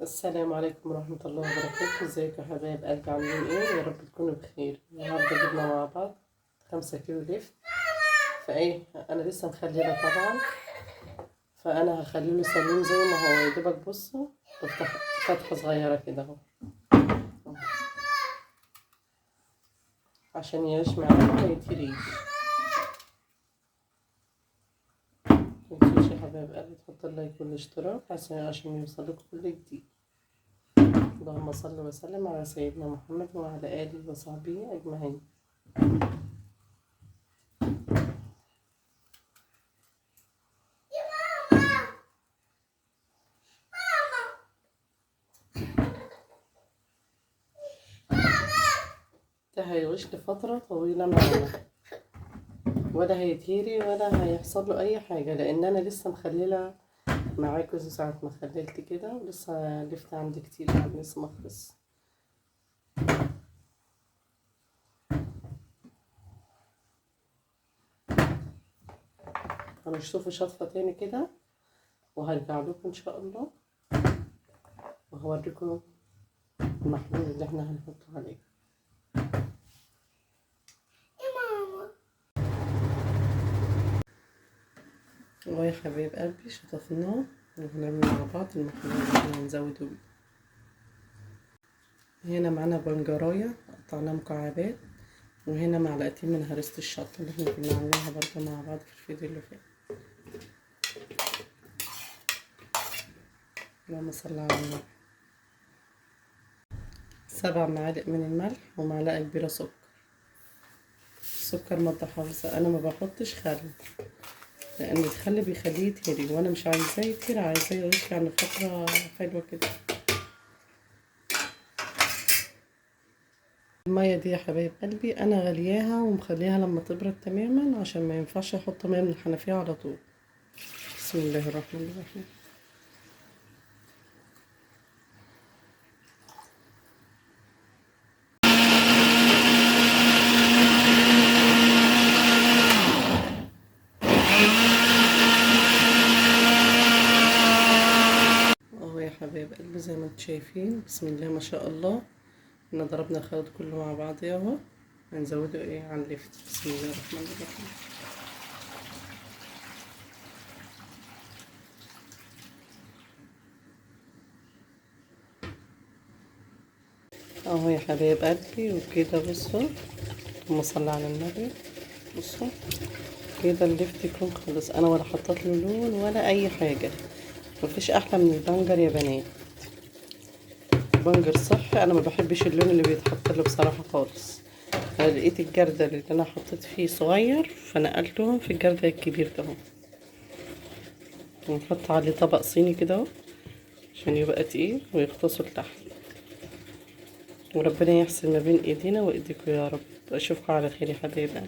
السلام عليكم ورحمة الله وبركاته. ازيكم يا حبايب قلبي، عاملين ايه؟ يا رب تكونوا بخير. النهارده جبنا مع بعض 5 كيلو لفت. فايه انا لسه مخليه طبعا، فانا هخليه سليم زي ما هو. يا دوبك بصوا بفتح فتحة صغيرة كده اهو عشان يعيش معانا ما يتهريش. متنسوش يا حبايب قلبي تحطوا اللايك والاشتراك عشان يوصلكوا كل جديد. اللهم صل وسلم على سيدنا محمد وعلى آله وصحبه أجمعين. ده هيعيش لفترة طويلة معانا، ولا هيتهري ولا هيحصل له أي حاجة، لأن أنا لسه مخللة معاكم ساعة ما خللت كده، ولسه لفت عندي كتير يعني لسه مخلص. هنشوفوا شطفة تاني كده وهرجع لكم إن شاء الله، وهوريكم المحلول اللي احنا هنحطه عليه. يا حبايب قلبي شطفناه وهنعمل مع بعض المحلول اللي احنا هنزوده بيه. هنا معانا بنجراية قطعناها مكعبات، وهنا معلقتين من هريسة الشطة اللي احنا كنا عاملينها برضه مع بعض في الفيديو اللي فات. اللهم صل على النبي. 7 معالق من الملح ومعلقة كبيرة سكر. السكر مادة حافظة، انا ما بحطش خل لان الخل بيخليه يتهري، وانا مش عايزاه يتهري، عايزاه يعيش يعني فترة حلوة كده. المية دي يا حبايب قلبي انا غلياها ومخليها لما تبرد تماما، عشان ما ينفعش احط مية من الحنفية على طول. بسم الله الرحمن الرحيم. اهو يا حبايب قلبي زي ما انتم شايفين، بسم الله ما شاء الله، احنا ضربنا الخليط كله مع بعض اهو. هنزوده ايه على اللفت. بسم الله الرحمن الرحيم. اهو يا حبايب قلبي وكده بصوا، اللهم صل على النبي. بصوا كده اللفت يكون خلص، انا ولا حطيت له لون ولا اي حاجه. مفيش احلى من البنجر يا بنات، بنجر صحي. انا ما بحبش اللون اللي بيتحط له بصراحه خالص. انا لقيت الجردل اللي انا حطيت فيه صغير فنقلتهم في الجردل الكبير ده اهو. ونحط عليه طبق صيني كده اهو عشان يبقى تقيل ويغطسوا لتحت. وربنا يحسن ما بين ايدينا وايديكم يا رب. اشوفكم على خير يا حبايبي.